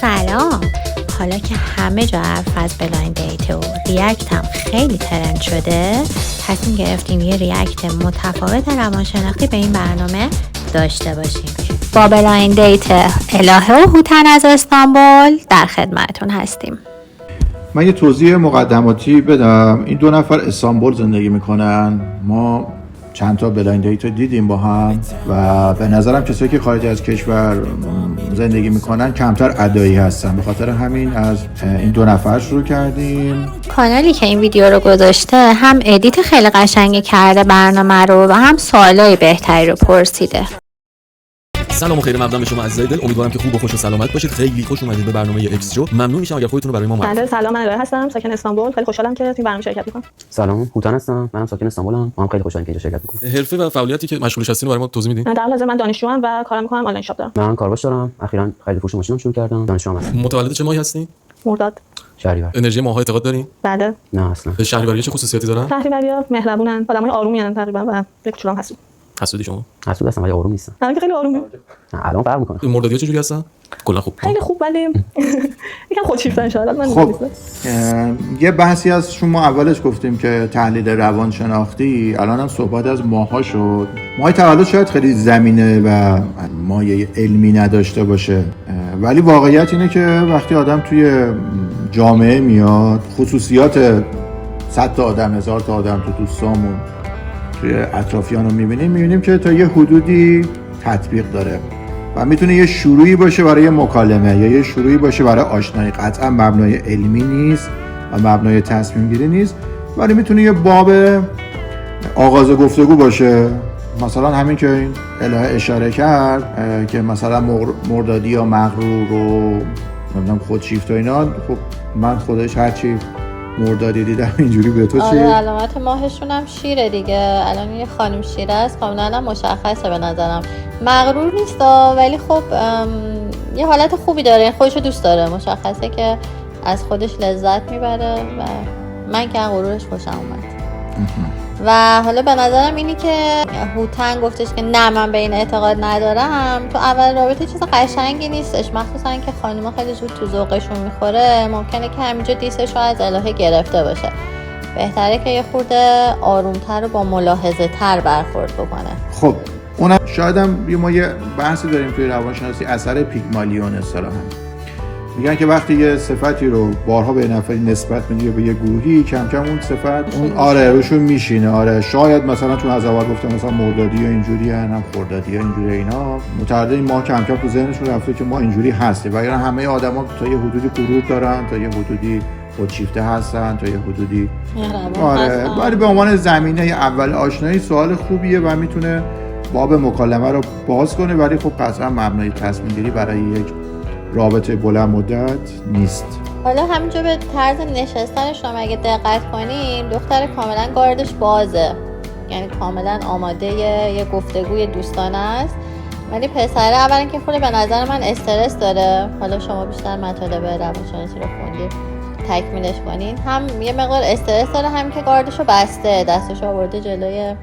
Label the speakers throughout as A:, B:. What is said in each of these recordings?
A: سلام. حالا که همه جا حرف از بلایند دیت و ریاکت هم خیلی ترند شده، تصمیم گرفتیم یه ریاکت متفاوت روانشناختی به این برنامه داشته باشیم. با بلایند دیت الهه و هوتن از استانبول در خدمتتون هستیم.
B: من یه توضیح مقدماتی بدم. این دو نفر استانبول زندگی میکنن. ما چند تا بلایند دیت دیدیم با هم و به نظرم کسایی که خارج از کشور زندگی میکنن کمتر ادایی هستن. به خاطر همین از این دو نفر شروع کردیم.
A: کانالی که این ویدیو رو گذاشته هم ادیت خیلی قشنگی کرده برنامه رو و هم سوالای بهتری رو پرسیده.
C: سلام و خیر مقدم به شما عزیزای دل. امیدوارم که خوب و خوش و سلامت باشید. خیلی خوش اومدید به برنامه ایکس جو. ممنون میشم اگر خودتون رو برای ما معرفی.
D: سلام، من الهه هستم، ساکن استانبول. خیلی خوشحالم که توی برنامه شرکت می‌کنم.
E: سلام، هوتن هستم. منم ساکن استانبولم. ما هم خیلی خوشحالیم که اینجا شرکت می‌کنیم.
C: حرفه و فعالیتی که مشغولش هستین رو برای ما توضیح میدین؟
D: در حال حاضر من دانشجوام و کار می‌کنم، آنلاین شاپ دارم.
E: من کارباش دارم. اخیراً خرید فروش ماشینم شروع کردم. دانشجوام هستم.
C: متولد چه ماهی هستین؟
D: مرداد.
E: شهریور.
C: انرژی ماه‌ها اعتقاد دارین؟
D: بله.
E: نه اصلا.
C: به شهریوری چه خصوصیاتی دارن؟
D: شهریوریا مهربونن، آدمای آرومی ان تقریبا و یک چولام هستن.
C: حسودی شما؟
E: حسود هستم ولی آروم نیستم.
D: من که خیلی آرومم.
E: الان فرق می‌کنه.
C: مردادی‌ها چجوری هستن؟ کلا خوب.
D: خیلی خوب ولی یکم خودشیفتن ان شاء الله. من
B: خب یه بحثی از شما اولش گفتیم که تحلیل روانشناختی، الان هم صحبت از ماها شد. ماه تولد شاید خیلی زمینه و مایه علمی نداشته باشه، ولی واقعیت اینه که وقتی آدم توی جامعه میاد، خصوصیات 100 تا آدم، 1000 تا آدم تو دوستامون، توی اطرافیان رو میبینیم که تا یه حدودی تطبیق داره و میتونه یه شروعی باشه برای یه مکالمه یا یه شروعی باشه برای آشنایی. قطعا مبنای علمی نیست و مبنای تصمیم گیری نیست، ولی میتونه یه باب آغاز گفتگو باشه. مثلا همین که این الهه اشاره کرد که مثلا مردادی یا مغرور و نمیدونم خودشیفت و اینا، خب من خودش هرچی مردادی دیدم اینجوری. به تو چی؟
F: علامت ماهشون هم شیره دیگه. الان یه خانم شیره است، کاملا مشخصه به نظرم. مغرور نیست ولی خب یه حالت خوبی داره، خودشو دوست داره، مشخصه که از خودش لذت میبره و من که غرورش خوشم اومد. و حالا به نظرم اینی که هوتن گفتش که نه من به این اعتقاد ندارم، تو اول رابطه چیز قشنگی نیستش، مخصوصا که خانوما خیلی زود تو ذوقشون میخوره. ممکنه که همینجا دیسش رو از الهه گرفته باشه. بهتره که یه خورده آرومتر و با ملاحظه تر برخورد بکنه.
B: خب اونم شاید هم ما یه بحثی داریم توی روانشناسی، اثر پیگمالیون اصطلاحاً. میگن که وقتی یه صفتی رو بارها به نفری نسبت میدی به یه گروهی، کم کم اون صفت اون روشون میشینه. آره شاید مثلا چون از اول گفتم مثلا مردادی یا اینجوری هم خردادی یا اینجوری، اینا متعدد این ما کم کم تو ذهنشون رفته که ما اینجوری هستیم. وگرنه همه آدما تا یه حدودی غرور دارن، تا یه حدودی خودشیفته هستن، تا یه حدودی آره. ولی به عنوان زمینه اول آشنایی سوال خوبیه و میتونه باب مکالمه رو باز کنه، ولی خب قطعا مبنای تصمیم گیری برای یک رابطه بلند مدت نیست.
F: حالا همینجا به طرز نشستن شما اگه دقت کنین، دختر کاملا گاردش بازه، یعنی کاملا آماده یه گفتگوی دوستانه است. ولی پسره اولا که خود به نظر من استرس داره. حالا شما بیشتر مطالب روانشناسی رو خوندید، تکمیلش کنین. هم یه مقدار استرس داره، هم که گاردشو بسته، دستشو آورده جلوی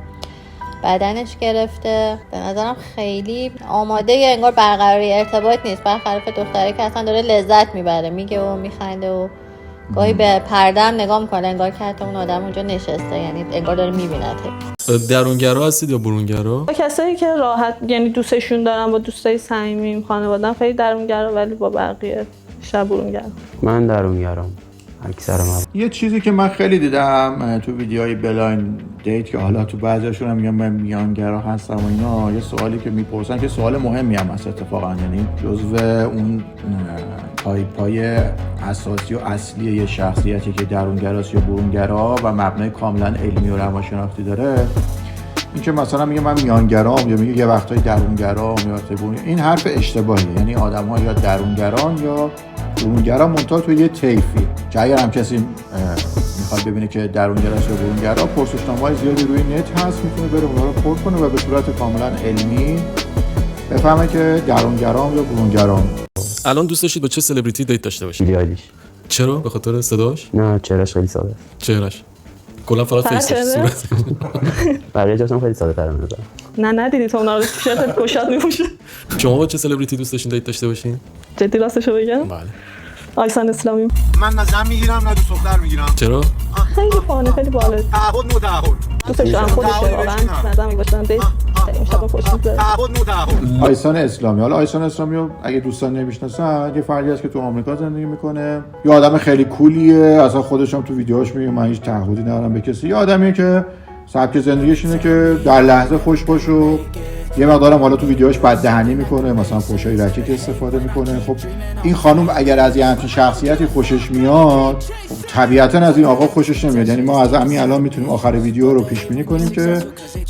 F: بدنش گرفته. به نظرم خیلی آماده انگار برقراری ارتباط نیست، برخلاف دختره که اصلا داره لذت میبره، میگه و میخنده و گاهی به پردم نگاه میکنه، انگار که حتی اون آدم اونجا نشسته، یعنی انگار داره میبینته.
C: درونگرا هستید یا برونگرا؟
D: کسایی که راحت یعنی دوستشون دارن، با دوستای صمیمیم، خانواده‌ام، خیلی درونگرا، ولی با بقیه شب برونگرا.
E: من درونگرام. اکثرا
B: یه چیزی که من خیلی دیدم تو ویدیوهای بلایند دیت که حالا تو بعضیاشون هم میگن من میانگرا هستم و اینا، یه سوالی که میپرسن که سوال مهمی هم هست اتفاقا، یعنی جزو اون تایپ‌های اساسی و اصلی یه شخصیتی که درونگراست یا برونگرا و مبنای کاملا علمی و روانشناختی داره. این که مثلا میگه من میانگرام یا میگه یه وقتایی درونگرام یا برون، این حرف اشتباهیه. یعنی آدم‌ها یا درونگران یا برونگرا، منتها تو یه طیفی که اگر هم کسی میخواد ببینه که درونگراست یا برونگرا، پرسشنامه‌های زیادی روی نت هست، میتونه بره اونها رو پر کنه و به صورت کاملا علمی بفهمه که درونگرام یا برونگرام.
C: الان دوست داشتید با چه سلبریتی دیت داشته باشید؟
E: بیلی آیلیش.
C: چرا؟ به خاطر صداش؟
E: نه چهرهش خیلی ساده است.
C: چهرهش کلا فقط
D: فقط
C: فیس
D: چهره؟
C: صورت.
E: بقیه جاشون خیلی ساده تر نظر.
D: نه ندیدی تو اونا رو تیشرت گشاد میپوشه.
C: شما با چه سلبریتی دوست داشتین دیت داشته باشین؟
D: جدی راستشو بگم
C: بله.
D: آیسان اسلامی
G: من نه زن میگیرم نه دوست دختر میگیرم.
C: چرا؟
D: خیلی فانه، خیلی باله،
G: تعهد متعهد.
D: دوستش دارم خودشه واقعا. نظر میگوشتن دیت امشب خوش میگذره.
G: تعهد متعهد.
B: آیسان اسلامی. حالا آیسان اسلامی رو اگه دوستان نمیشناسن، یه فردی هست که تو آمریکا زندگی میکنه. یه آدم خیلی کولیه، اصلا خودش هم تو ویدیوهاش میگه من هیچ تعهدی ندارم به کسی. یه آدمیه که سبک زندگیش اینه که در لحظه خوش باش و یه مقدارم حالا تو ویدیوهاش بددهنی میکنه، مثلا فحشای رکیک استفاده میکنه. خب این خانم اگر از یه همچین شخصیتی خوشش میاد، خب طبیعتا از این آقا خوشش نمیاد. یعنی ما از همین الان میتونیم آخر ویدیو رو پیش بینی کنیم که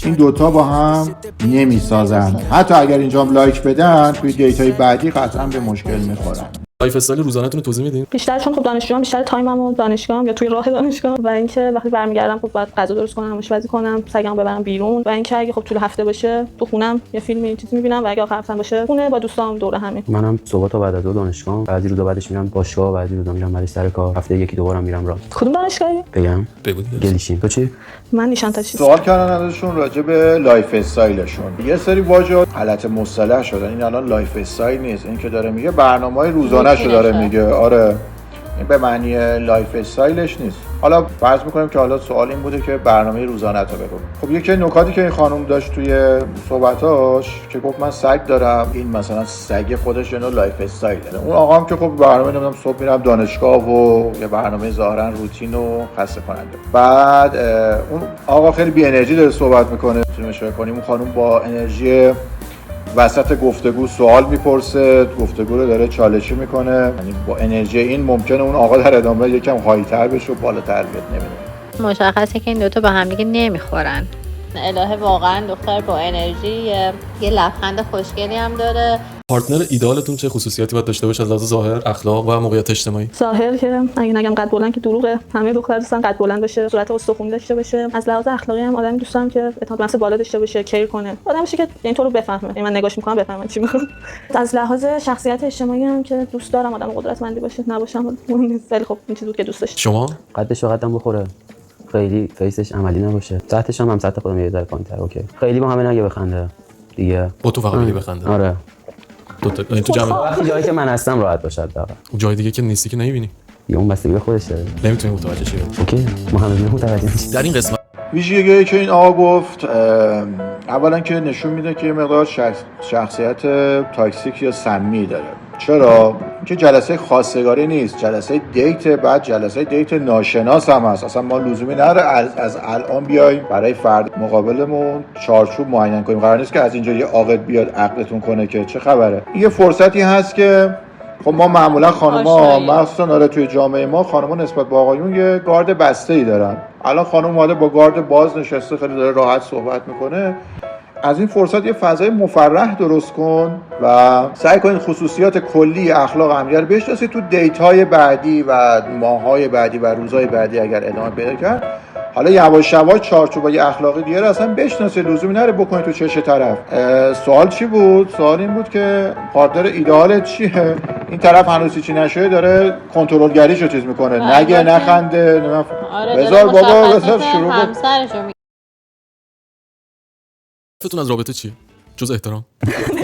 B: این دوتا با هم نمیسازن. حتی اگر اینجا هم لایک بدن، توی دیتای بعدی قطعا به مشکل میخورن.
C: لایف استایل روزانه‌تون رو توضیح میدین؟
D: بیشتر چون خب دانشجوام، بیشتر تایممو دانشگاهم یا توی راه دانشگاه و اینکه وقتی برمیگردم خب باید غذا درست کنم، آشپزی کنم، سگمو ببرم بیرون و اینکه اگه خب طول هفته باشه تو خونم یه فیلمی چیزی میبینم و اگه آخر هفته باشه خونه با دوستام دور همین.
E: منم صبح تا بعد از ظهر دانشگاه، بعضی روزا بعدش میرم باشگاه، بعضی روزا میرم برای سر کار، هفته یکی دو بارم میرم راه.
D: کدوم دانشگاهی؟
E: بگم
C: بگو دیگه.
E: گلیشین. تو چی؟
D: من نیشان تاچی.
B: سوال کردن ازشون راجع به لایف استایلشون. یه سری واژه حالت مصطلح شدن. این الان لایف استایل نیست، این که داره میگه برنامه‌های روزانه‌شو داره میگه. آره این به معنی لایف استایلش نیست. حالا فرض میکنیم که حالا سوال این بوده که برنامه روزانه تو بگو. خب یکی نکاتی که این خانم داشت توی صحبتاش که گفت من سگ دارم، این مثلا سگ خودش اینو لایف استایل داره. اون آقا هم که خب برنامه نمیدونم صبح میرم دانشگاه و یه برنامه ظاهرا روتین و خسته کننده. بعد اون آقا خیلی بی انرژی داره صحبت میکنه. میتونیم اشاره کنیم اون خانم با انرژی وسط گفتگو سوال میپرسه، گفتگو رو داره چالشی میکنه. یعنی با انرژی این ممکنه اون آقا در ادامه یکم هایتر بشه و بالاتر بیاد. نمیدونم.
F: مشخصه که این دوتا با هم دیگه نمیخورن. الهه واقعا دختر با انرژی، یه لبخند خوشگلی هم داره.
C: پارتنر ایدئالتون چه خصوصیاتی باید داشته باشه از لحاظ ظاهر، اخلاق و موقعیت اجتماعی؟
D: ظاهر که اگه نگم قد بلند که دروغه. همه دخترها دوستان قد بلند باشه، صورت استخوانی داشته باشه. از لحاظ اخلاقی هم آدمی دوست دارم که اعتماد به نفس بالا داشته باشه، کیر کنه. آدمی باشه که این تو رو بفهمه. یعنی من نگاش میکنم بفهمم چی میخوام. از لحاظ شخصیت اجتماعی هم که دوست دارم آدم قدرتمندی باشه، نباشم اون نیست. ولی خب این چیزی بود که دوست داشتم.
C: شما
E: قدش و قدم بخوره، خیلی فیسش عملی نباشه، سطحش هم سطح خودم یه ذره پایین‌تر. اوکی خیلی با همه نگه بخنده دیگه.
C: با تو فقط میگی بخنده؟
E: آره
C: دو تا این تو جمع.
E: وقتی جایی که من هستم راحت باشه دقیقاً.
C: جای دیگه که نیستی که نمیبینی،
E: یه اون بستگی به خودش داره.
C: نمیتونی متوجه شی.
E: اوکی ما همه متوجه میشیم.
C: در این قسمت
B: ویژگی که این آقا گفت، اولا که نشون میده که یه مقدار شخصیت تاکسیک یا سمی داره. چرا؟ که جلسه خواستگاری نیست، جلسه دیت، بعد جلسه دیت ناشناس هم هست. اصلا ما لزومی نداره از الان بیایم برای فرد مقابلمون چارچوب معین کنیم. قرار نیست که از اینجا یه عاقد بیاد عقدتون کنه که چه خبره. یه فرصتی هست که خب ما معمولا خانم‌ها مخصوصا توی جامعه ما خانم‌ها نسبت به آقایون یه گارد بسته‌ای دارن. الان خانم اومده با گارد باز نشسته، خیلی داره راحت صحبت میکنه. از این فرصت یه فضای مفرح درست کن و سعی کن خصوصیات کلی اخلاق همدیگه رو بشناسید. تو دیت‌های بعدی و ماه‌های بعدی و روزهای بعدی اگر ادامه پیدا کرد، حالا یواش یواش چارچوبای اخلاقی دیگه رو اصلا بشناسید، لزومی نره بکنید تو چش طرف. سوال چی بود؟ سوال این بود که پارتنر ایدئالت چیه؟ این طرف هنوز چی نشه داره کنترلگریشو چیز میکنه، نگه نخنده، بذار بابا بذار شروع کن.
C: فتون از رابطه چیه؟ جز احترام؟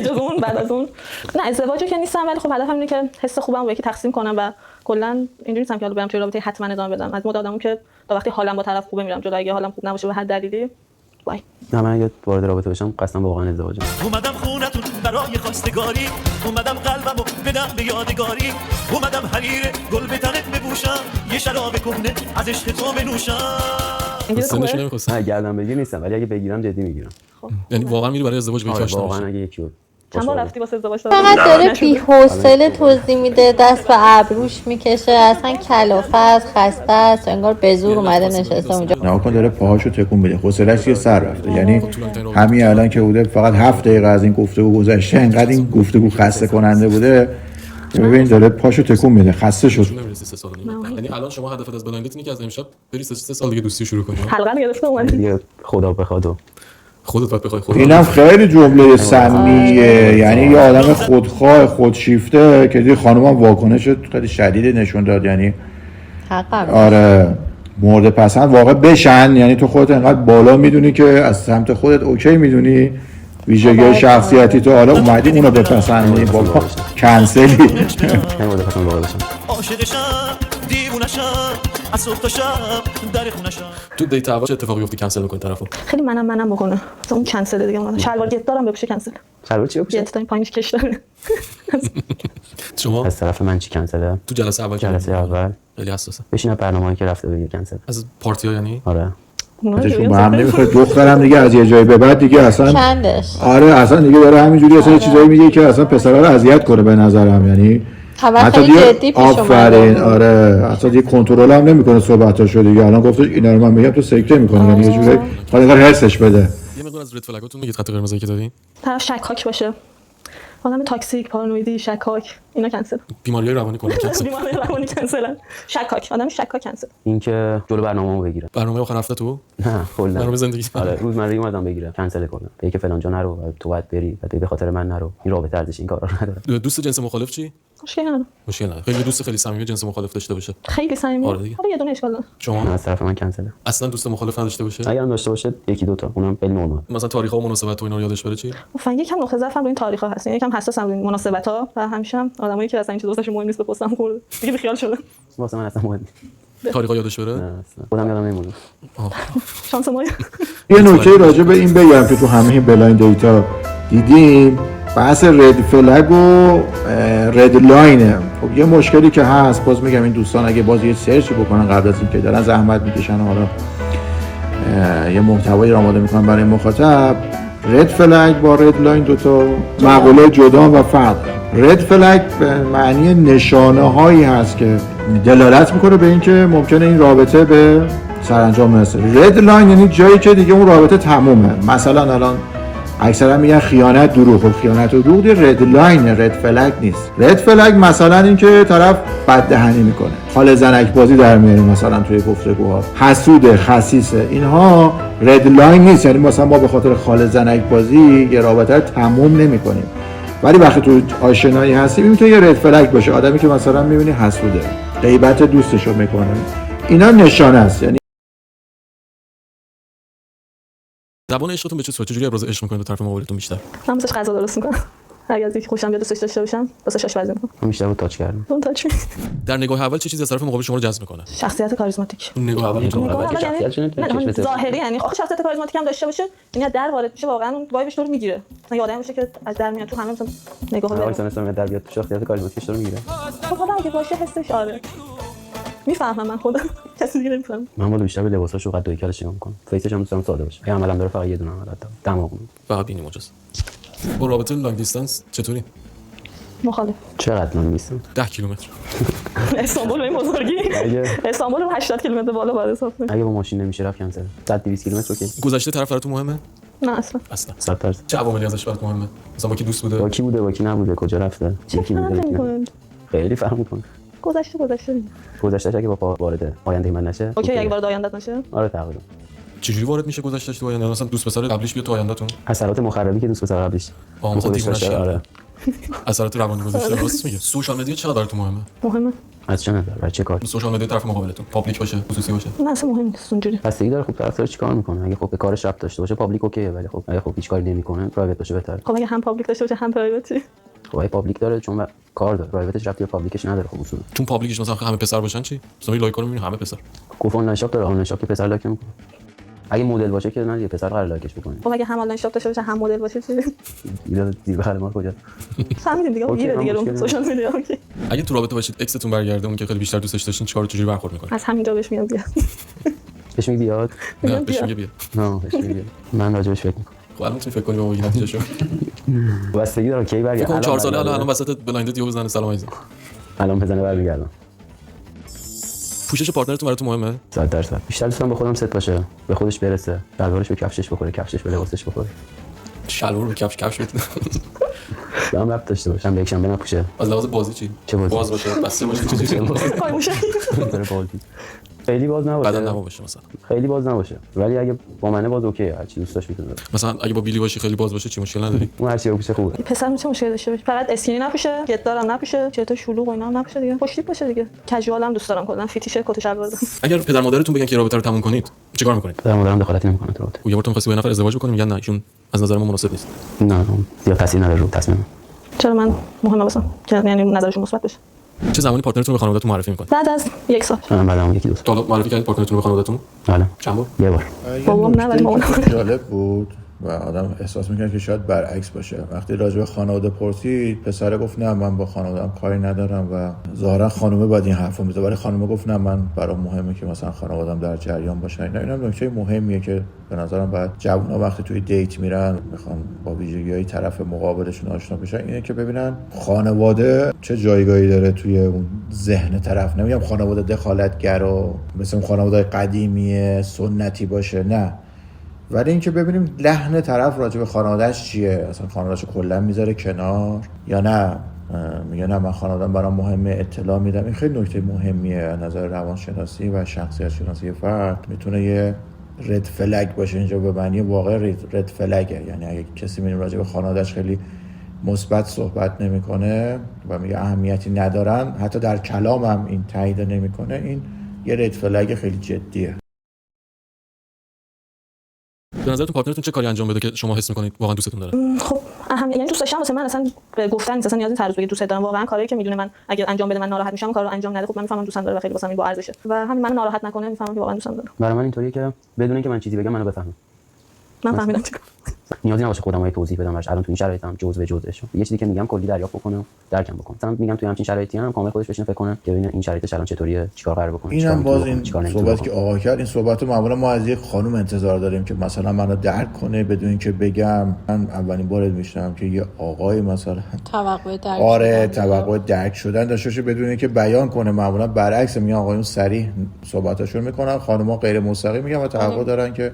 D: جز اون بعد از اون نه ازدواجو که نیستم، ولی خب هدفم اینه که حس خوبم با یکی تقسیم کنم و کلا اینجوری نیستم که حالا برم توی رابطه حتما ادامه بدم. از مود آدمم که تا وقتی حالم با طرف خوبه میرم جلو، اگه حالم خوب نباشه به هر دلیلی وای.
E: نه من اگه وارد رابطه بشم قصدم واقعا ازدواجه.
H: اومدم خونتون برای خواستگاری، اومدم قلبمو بدم به یادگاری، اومدم حریر گل به تنت بپوشم، یه شراب کهنه از عشق تو بنوشم.
C: سنش نمیخواسته.
E: نه گردن بگیر نیستم، ولی اگه بگیرم جدی میگیرم.
C: یعنی واقعا میری برای ازدواج به کاش
E: واقعا اگه یکی بود.
D: چند بار رفتی واسه ازدواج؟
F: فقط داره بی‌حوصله توضیح میده، دست به ابروش میکشه، اصلا کلافه است، خسته است، انگار به زور اومده نشسته اونجا.
B: نه کن داره پاهاشو تکون میده، حوصله‌اش یه سر رفته. یعنی همین الان که بوده فقط 7 دقیقه از این گفتگو گذشته، انقدر این گفتگو خسته کننده بوده. ببین داره پاشو تکون میده، خسته شد.
C: یعنی الان شما هدفت از بلایندت اینه که از امشب بری 3 سال دیگه دوستی شروع کنی.
D: حلقه گرفته اومدی
E: دیگه خدا بخواد
C: خودت باید بخوای. خودت
B: اینم خیلی جمله سمیه، یعنی یه آدم خودخواه خودشیفته که دیگه خانومم واکنش خیلی شدید نشون داد. یعنی
F: حقم.
B: آره مورد پسند واقع بشن، یعنی تو خودت انقدر بالا میدونی که از سمت خودت اوکی میدونی ویژگی شخصیتی تو، حالا اومدی اونو بپسندی بابا کنسلی.
E: مورد پسند واقع بشن.
H: عاشقشم دیوونشم از صبح تا شب در خونشم.
C: تو دیت اول چه اتفاقی افتی کنسل می‌کنی طرفو؟
D: خیلی منم بکنه مثلا اون کنسل دیگه. من شلوار گت دارم بپوشه کنسل.
E: شلوار چی بپوشه؟
D: گت تا این پایینش کش داره.
C: شما
E: از طرف من چی کنسله؟
C: تو جلسه اول
E: جلسه اول
C: خیلی حساسه.
E: بشین برنامه‌ای که رفته بگیر کنسل.
C: از پارتی‌ها یعنی
E: آره.
B: چون با هم نمیخواد. دخترم دیگه از یه جایی به بعد دیگه اصلا
F: کندش.
B: آره اصلا دیگه داره همینجوری اصلا چیزایی میگه که اصلا پسرا رو اذیت کنه به نظرم، یعنی
F: حتی جدی پیش
B: آفرین آره اصلا دیگه کنترل هم نمیکنه صحبتاشو دیگه. الان گفتش اینا رو من میگم تو سکته میکنی، یعنی یه جوری خاطر حسش بده.
C: یه مقدار از رد فلگاتون میگید خط قرمزی که دادین؟
D: طرف شکاک باشه، آدم تاکسیک، پارانویدی، شکاک، اینا کنسل.
C: بیماری‌های روانی کلا کنسل.
D: بیماری روانی کنسل. شکاک، آدم شکاک کنسل.
E: این که جلو برنامه‌مو بگیره.
C: برنامه آخر هفته تو؟
E: نه کلا
C: برنامه زندگی.
E: آره روزمرگی اومدم بگیره کنسل کنم. بگی که فلان جا نرو، تو باید بری، بعد به خاطر من نرو. این رابطه ارزش این کارا رو نداره.
C: دوست جنس مخالف چی؟
D: مشکل نداره.
C: مشکل نداره. خیلی دوست خیلی صمیمی جنس مخالف داشته باشه.
D: خیلی صمیمی.
C: آره دیگه.
D: حالا یه دونه اشکال داره.
C: شما
E: از طرف من کنسله.
C: اصلا دوست مخالف نداشته باشه؟
E: اگرم داشته باشه یکی دو تا اونم خیلی نرمال.
C: مثلا تاریخ‌ها و مناسبت‌ها اینا رو یادش بره چی؟
D: من یکم نقطه ضعفم روی این تاریخ‌ها هست. یکم حساسم روی مناسبت‌ها و همیشه هم آدمایی که اصلا این چیزا واسهشون مهم نیست بپرسم خورد. دیگه بیخیال شدم.
E: واسه من اصلا مهم نیست.
C: تاریخ‌ها یادش بره؟
E: نه اصلا. خودم یادم نمیمونه.
D: شانس ما.
B: یه نکته راجع به این بگم که تو همه بلایند دیتا دیدیم، بحث رد فلگ و رد لاینه. خب یه مشکلی که هست، باز میگم این دوستان اگه باز یه سرچی بکنن قبل از اینکه دارن زحمت میکشن حالا یه محتوایی رو آماده میکنن برای مخاطب، رد فلگ با رد لاین دوتا مقوله جدا و فرق. رد فلگ به معنی نشانه هایی هست که دلالت میکنه به اینکه ممکنه این رابطه به سرانجام برسه. رد لاین یعنی جایی که دیگه اون رابطه تمومه. مثلا الان اکثرا میگن خیانت دروغ، و خیانت و دروغ رد لاین، رد فلگ نیست. رد فلگ مثلا اینکه طرف بددهنی میکنه، خال زنک بازی در میاره مثلا توی گفتگوها، حسود، خسیسه، اینها رد لاین نیست. یعنی مثلا ما به خاطر خال زنک بازی یه رابطه رو تموم نمیکنیم، ولی وقتی تو آشنایی هستی میتونه یه رد فلگ باشه. آدمی که مثلا میبینی حسوده، غیبت دوستشو میکنه، اینا نشانه است. یعنی
C: زبان عشقتون به چه صورت؟ چجوری ابراز عشق میکنید به طرف مقابلتون بیشتر؟
D: من واسش غذا درست میکنم. اگه از یکی خوشم بیاد دوستش داشته باشم واسش آشپزی میکنم.
E: من بیشتر رو تاچ کردم.
D: اون تاچ می.
C: در نگاه اول چه چیزی از طرف مقابل شما رو جذب میکنه؟
D: شخصیت کاریزماتیک.
C: نگاه اول
D: یعنی ظاهری، یعنی آخه شخصیت کاریزماتیک هم داشته باشه، یعنی از در وارد میشه واقعا اون وایبش رو میگیره. مثلا یه آدمی باشه که از در میاد تو همه مثلا نگاه ها.
E: وایس مثلا در بیاد تو شخصیت کاریزماتیکش رو میگیره.
D: خب حالا اگه باشه حسش آره. میفهمم من خودم. کسی دیگه نمیفهمه.
E: من باید بیشتر به لباساش و قد و هیکلش نگاه میکنم. فیسش هم دوست ساده باشه. اگه عملاً داره فقط یه دونه عمل دماغ
C: فقط بینی مجاز. با رابطه لانگ دیستانس چطوری؟
D: مخالف.
E: چقدر من میستم؟
C: 10 کیلومتر.
D: استانبول به این بزرگی. استانبول رو 80 کیلومتر بالا باید حساب کنی.
E: اگه با ماشین نمیشه رفت کنسل. 100 200 کیلومتر اوکی.
C: گذشته طرف براتون مهمه؟
D: نه اصلا.
E: 100%.
C: چه عواملی ازش برات مهمه؟ مثلا با کی دوست بوده؟
E: با کی بوده، با کی نبوده، کجا رفته، کی بوده. خیلی فرق میکنه.
D: گذشته.
E: گذشتهش اگه با وارد آینده من نشه.
D: اوکی اگه وارد آیندهت نشه؟
E: آره تقریبا.
C: چجوری وارد میشه گذشتهش تو آینده؟ مثلا دوست پسر قبلیش بیاد تو آیندهتون؟
E: اثرات مخربی که دوست پسر قبلیش.
C: مثلا دیوونه‌ش
E: آره.
C: اثرات روانی گذاشته. راست میگه. سوشال مدیا چقدر براتون مهمه؟
D: مهمه.
E: از چه نظر؟ برای چه کار؟
C: سوشال مدیا طرف مقابلتون پابلیک باشه، خصوصی باشه؟
D: نه اصلا مهم نیست اونجوری.
E: بستگی داره خب طرف داره چیکار میکنه. اگه خب به کارش ربط داشته باشه پابلیک اوکیه، ولی خب اگه خب هیچ کاری نمیکنه پرایوت باشه بهتره.
D: خب اگه هم پابلیک داشته باشه هم پرایوتی.
E: خب اگه پابلیک داره چون کار داره، پرایوتش ربطی به پابلیکش نداره. خب اصولا
C: چون پابلیکش مثلا همه پسر باشن چی؟ مثلا لایک رو میبینی همه پسر.
E: گفت آنلاین شاپ داره، آنلاین شاپ که پسر لایک نمیکنه. اگه مدل باشه که نه یه پسر قرار لایکش بکنه.
D: خب اگه هم آنلاین شاپ داشته باشه هم مدل باشه چی؟
E: اینا زیر بغل ما کجا؟
D: فهمیدین دیگه میره دیگه رو سوشال مدیا. اوکی.
C: اگه تو رابطه باشید اکستون برگرده اون که خیلی بیشتر دوستش داشتین چیکار چجوری برخورد میکنه؟
D: از همینجا بهش میاد بیاد.
E: بهش میگی بیاد؟
C: نه بهش میگه بیا.
E: نه بهش میگه. من راجبش فکر میکنم.
C: خب الان میتونی فکر کنی با نتیجه شو.
E: بستگی داره کی برگرده.
C: فکر کنم 4 ساله الان وسط بلایندت یهو بزنه سلام عزیزم.
E: الان بزنه برمیگردم.
C: پوشش پارتنرتون براتون مهمه؟
E: 100%. بیشتر دوست دارم به خودم ست باشه، به خودش برسه، شلوارش به کفشش بخوره، کفشش به لباسش بخوره.
C: شلوار رو کفش بتونه.
E: دارم ربط داشته باشم به یک شنبه نپوشه.
C: از لحاظ بازی چی؟
E: چه بازی؟
C: باز باشه، بسته باشه چه چیزی؟
D: پای موشه.
E: داره بازی. خیلی باز نباشه.
C: بعداً دعوا بشه مثلا.
E: خیلی باز نباشه. ولی اگه با منه باز اوکی، هر چی دوست داشت میتونه.
C: مثلا اگه با بیلی باشی خیلی باز باشه چی مشکل نداری؟
E: اون هر چی بپوشه خوبه.
D: پسر چه مشکلی داشته باشه؟ فقط اسکینی نپوشه، گدارم نپوشه، چرت شلوغ و اینا هم نپوشه دیگه. خوشتیپ باشه دیگه. کژوال هم دوست دارم کلا، فیتیش کت شلوار.
C: اگر پدر مادرتون بگن که رابطه رو تموم کنید چیکار میکنید؟
E: در مدارم دخالتی نمیکنه تو رابطه.
C: یه بار تو می‌خواستی با یه نفر ازدواج بکنی میگن نه ایشون از نظر ما مناسب نیست.
E: نه زیاد تاثیر نداره رو تصمیم.
D: چرا من مهمه واسم که یعنی نظرشون مثبت باشه.
C: چه زمانی پارتنرتون رو به خانواده‌تون معرفی می‌کنید؟
D: بعد از یک سال.
E: من بعدم یکی دوست.
C: تا حالا معرفی کردید پارتنرتون رو به خانواده‌تون؟
E: بله.
C: چند بار؟
E: یه بار.
D: بابام نه ولی مامانم.
B: جالب بود و آدم احساس میکنه که شاید برعکس باشه. وقتی راجع به خانواده پرسید پسره گفت نه من با خانواده‌ام کاری ندارم و ظاهرا خانومه باید این حرفو میزنه، ولی خانومه گفت نه من برام مهمه که مثلا خانواده‌ام در جریان باشن. اینا نکته مهمیه که به نظرم باید جوونا وقتی توی دیت میرن میخوان با ویژگی‌های طرف مقابلشون آشنا بشن اینه که ببینن خانواده چه جایگاهی داره توی اون ذهن طرف. نمیگم خانواده دخالتگر و مثل اون خانواده قدیمی سنتی باشه، نه، ولی اینکه ببینیم لحن طرف راجع به خانواده‌اش چیه، اصلا خانواده‌اش کلا میذاره کنار یا نه میگه نه من خانواده‌ام برام مهمه، اطلاع میدم. این خیلی نکته مهمیه از نظر روانشناسی و شخصیت شناسی فرد. میتونه یه رد فلگ باشه اینجا به معنی واقع رد فلگه، یعنی اگه کسی میبینه راجع به خانواده‌اش خیلی مثبت صحبت نمیکنه و میگه اهمیتی ندارن، حتی در کلام هم این تایید نمیکنه، این یه رد فلگ خیلی جدیه.
C: به نظرتون پارتنرتون چه کاری انجام بده که شما حس می‌کنید واقعا دوستتون داره؟
D: خب یعنی دوست داشتم واسه من اصلا به گفتن نیست، اصلا نیازی تعارض بگه دوست دارم. واقعا کاری که میدونه من اگه انجام بده من ناراحت میشم کارو انجام نده، خب من میفهمم دوستم داره و خیلی واسم این با ارزشه و همین منو ناراحت نکنه میفهمم که واقعا دوستم داره.
E: برای من اینطوریه که بدون اینکه من چیزی بگم منو بفهمه.
D: من فهمیدم چیکار.
E: نیازی نباشه خودم رو توضیح بدم براش. الان تو این شرایطم جزء به جزءش یه چیزی که میگم کلی دریافت بکنم درکم بکنم. مثلا میگم توی همچین شرایطی هم کامل خودش بشینه فکر کنه که ببینه این شرایطش الان چطوریه، چیکار قرار بکنه.
B: اینم باز این صحبت که آقا کرد، این صحبت رو معمولا ما از یک خانم انتظار داریم که مثلا منو درک کنه بدون اینکه بگم. من اولین بار میشنم که یه آقای مثلا
F: توقع درک
B: توقع درک شدن داشته باشه بدون اینکه بیان کنه. معمولا برعکس میگن آقایون صریح صحبتاشون میکنن، خانم‌ها غیر مستقیم میگن و توقع دارن که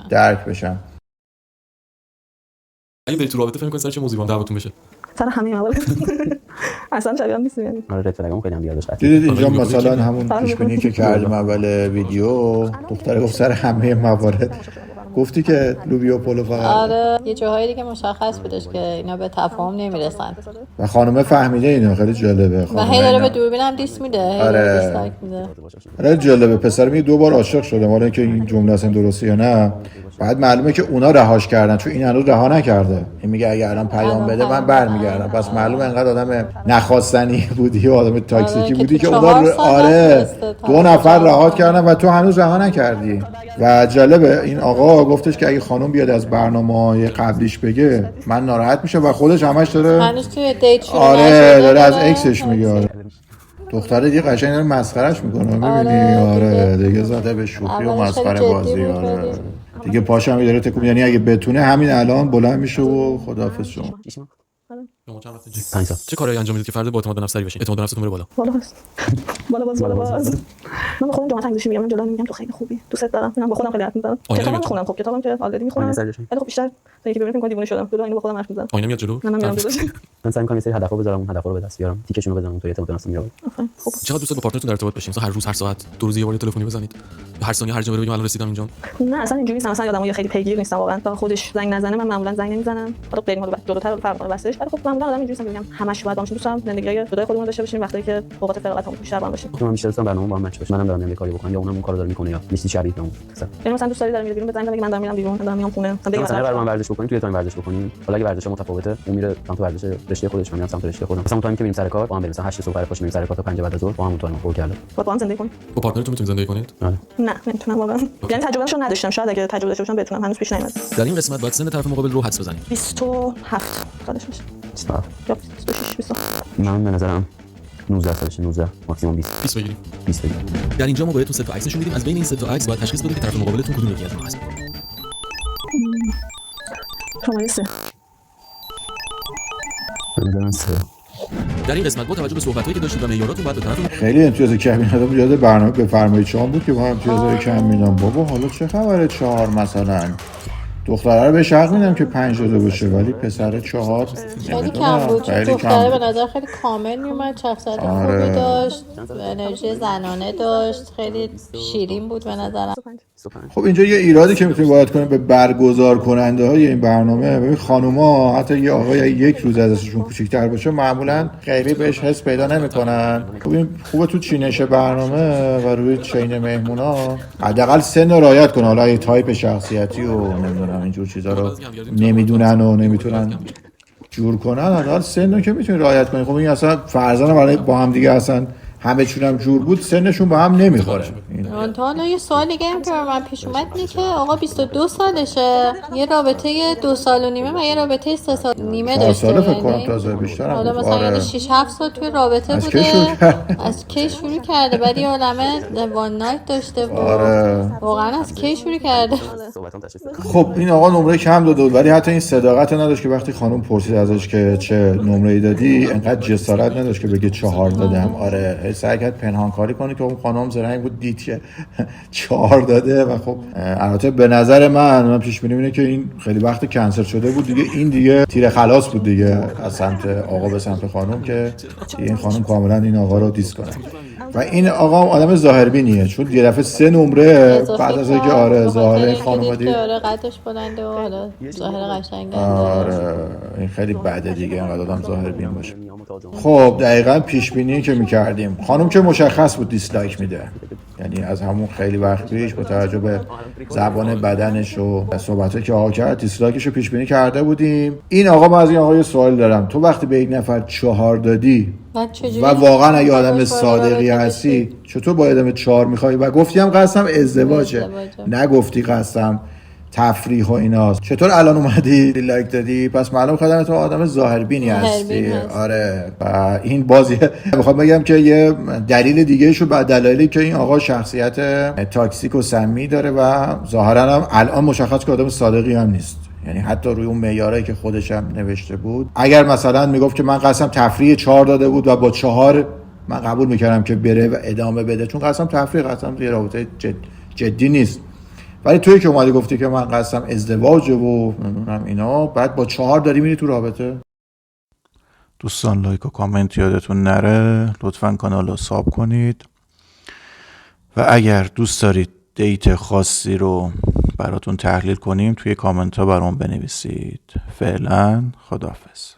B: درک بشن.
C: اگه برید تو رابطه فکر کنید سر چه موضوعی با هم دعواتون بشه؟
D: سر همین موارد اصلا شبیه هم نیست. یعنی
E: آره رفلگام خیلی هم دیگه داشت.
B: دیدید اینجا مثلا همون پیشبینی که کردیم اول ویدیو، دختره گفت سر همه موارد گفتی که لوبیا پلو فقط.
F: آره یه جاهای دیگه مشخص بودش که اینا به تفاهم نمیرسن
B: و خانومه فهمیده اینو. خیلی جالبه.
F: و هی داره به دوربینم دیس میده،
B: آره.
F: دیسلایک میده.
B: خیلی جالبه. پسر میگه 2 بار عاشق شده، حالا اینکه این جمله اصلا درسته یا نه بعد معلومه که اونا رهاش کردن، چون این هنوز رها نکرده. این میگه اگه الان پیام بده من برمیگردم. پس معلومه انقدر آدم نخواستنی بودی و آدم تاکسیکی بودی که اونا 2 نفر رهات کردن و تو هنوز رها نکردی. و جالبه این آقا گفتش که اگه خانم بیاد از برنامه‌های قبلیش بگه من ناراحت میشه و خودش همش داره
F: هنوز توی دیت شروع
B: آره داره از اکسش میگه. دختره دیگه قشنگ داره مسخرهش میکنه. میبینی؟ آره دیگه زده به شوخی و مسخره بازی. آره دیگه پاشو هم داره تکون، یعنی اگه بتونه همین الان بلند میشه و خداحافظ شما.
C: شما چند وقته 5 سال چه کاری انجام میدید که فرد با اعتماد به نفس بشین؟ اعتماد به نفستون بره بالا.
D: بالا باز. من با خودم جامعه انگلیسی میگم، من جلو میگم تو خیلی خوبی، دوستت دارم. من با خودم خیلی حرف میزنم. کتابم میخونم. خب کتابم که آلردی میخونم. ولی خب بیشتر تا اینکه ببینم دیوونه شدم. جلو اینو با خودم حرف میزنم.
C: آینه میاد جلو.
D: من میام جلو.
E: من سعی می‌کنم یه سری هدف‌ها بذارم، اون هدف‌ها رو به دست بیارم، تیکشون رو بزنم تو اعتماد به نفس میاد.
D: خب
C: چقدر دوست دارید با پارتنرتون در ارتباط باشین؟ مثلا هر روز هر ساعت 2 روز یه بار تلفنی بزنید، هر ثانیه هر جا بره بگم الان رسیدم اینجا؟
D: نه اصلا اینجوری نیستم. مثلا آدمای خیلی پیگیر نیستم واقعا. تا خودش زنگ نزنه من معمولا زنگ نمیزنم. حالا بریم حالا جلوتر فرق کنه بسش. ولی خب معمولا آدم اینجوری نیستم بگم همش باید باشیم. دوستم زندگی جدای خودمون داشته باشیم، وقتی که اوقات فراغتمون بیشتر با هم باشه.
E: من بیشتر دوستم برنامه با هم مچ بشه. منم دارم یه کاری بکنم یا اونم اون کارو داره میکنه یا یه چیزی شبیه به اون.
D: یعنی مثلا دوست داری داره میره بیرون بزنید بگید من دارم میرم بیرون، دارم میام خونه.
E: مثلا اگه من ورزش بکنیم توی تایم ورزش بکنیم، حالا اگه ورزش متفاوته اون میره سمت ورزش رشته خودش، من میرم سمت رشته خودم. مثلا اون تایمی که میریم سر کار با هم بریم، مثلا 8 صبح برای پاش میریم سر کار تا 5 بعد از ظهر با هم اون تایم پر کرده.
D: با هم زندگی کنیم.
C: با پارتنرتون میتونید زندگی کنید؟
D: نه نمیتونم واقعا. یعنی تجربهشو نداشتم. شاید اگه تجربه داشته باشم بتونم. هنوز پیش نیومد.
C: در این قسمت باید سن طرف مقابل رو حدس بزنید.
D: 27 سالش میشه.
E: 27
D: یا 26 27.
E: من به نظرم 19 سالشه، 19 ماکسیمم 20
C: بگیریم.
E: 20 بگیریم.
C: در اینجا ما بهتون 3 تا عکسشون میدیم. از بین این 3 تا عکس باید تشخیص بدید که طرف مقابلتون کدوم یکی از اونها هست.
D: شماره 3.
C: در این قسمت با توجه به صحبتایی که داشتید و معیاراتون باید به طرف
B: خیلی امتیاز کمی ندادم. یاد برنامه بفرمایید شما بود که ما امتیاز کم میدم. بابا حالا چه خبره 4 مثلا دختره رو بهش حق میدم که 5 داده باشه ولی پسر 4
F: خیلی کم بود، چون دختره به نظر خیلی کامل میومد، شخصیت خوبی داشت، انرژی زنانه داشت، خیلی شیرین بود به نظرم.
B: خب اینجا یه ایرادی که میتونیم وارد کنیم به برگزار کننده های این برنامه، ببین خانوما حتی یه آقای یک روز ازشون کوچیک‌تر باشه معمولا خیلی بهش حس پیدا نمیکنن. خب این خوبه تو چینش برنامه و روی چین مهمونا حداقل سن رو رعایت کنه. حالا یه تایپ شخصیتی و نمیدونم اینجور چیزا رو نمیدونن و نمیتونن جور کنن، حداقل سن رو که میتونی رعایت کنی. خب این اصلا فرضاً برای با هم دیگه اصلا همه چونم جور بود، سنشون با هم نمیخوره.
F: حالا یه سوال دیگه هم که من پیش اومد اینه که آقا 22 سالشه، یه رابطه 2 سال و نیمه و یه رابطه 3 سال و نیمه داشته.
B: 4 ساله فکر کنم تازه بیشتر.
F: حالا مثلا یعنی 6 7 سال توی رابطه
B: از
F: بوده.
B: از
F: کی شروع کرده؟ بعد یه عالمه وان نایت داشته بود. واقعا از کی شروع کرده؟
B: خب این آقا نمره کم داده بود ولی حتی این صداقت نداشت که وقتی خانم پرسید ازش که چه نمره‌ای دادی انقدر جسارت نداشت که بگه 4 دادم. سعی کرد پنهانکاری کنه که اون خانم زرنگ بود دید که 4 داده. و خب البته به نظر من پیش بینی اینه که این خیلی وقت کنسل شده بود دیگه، این دیگه تیر خلاص بود دیگه از سمت آقا به سمت خانم که این خانم کاملا این آقا رو دیس کنه. و این آقا آدم ظاهربینیه چون یه دفعه 3 نمره بعد از اینکه ظاهر خانم دید
F: قدش بلنده و حالا ظاهر قشنگه.
B: این خیلی بده دیگه اینقدر آدم ظاهربین باشه. خب دقیقاً پیش بینی که می‌کردیم، خانم که مشخص بود دیسلایک میده، یعنی از همون خیلی وقت پیش با توجه به زبان بدنش و صحبتایی که آقا کرد دیسلایکش رو پیش بینی کرده بودیم. این آقا من از این آقا یه سوال دارم، تو وقتی به یک نفر 4 دادی و واقعا اگه آدم صادقی هستی چطور با آدم 4 میخوای و گفتی هم قسم ازدواجه نگفتی قسم تفریح و ایناست، چطور الان اومدی لایک دادی؟ پس معلوم خودم تو آدم ظاهربینی هستی. آره و این بازیه. میخوام بگم که یه دلیل دیگه شو بعد دلایلی که این آقا شخصیت تاکسیک و سمی داره و ظاهرا هم الان مشخص که آدم صادقی هم نیست، یعنی حتی روی اون معیارایی که خودش هم نوشته بود اگر مثلا میگفت که من قسم تفریح 4 داده بود و با 4 من قبول میکردم که بره و ادامه بده، چون قسم تفریح قسم یه رابطه جدی نیست. ولی توی که اومدی گفتی که من قسم ازدواجه و نمیدونم اینا، بعد با 4 داری میری تو رابطه. دوستان لایک و کامنت یادتون نره، لطفاً کانال رو ساب کنید و اگر دوست دارید دیت خاصی رو براتون تحلیل کنیم توی کامنت ها برام بنویسید. فعلا خداحافظ.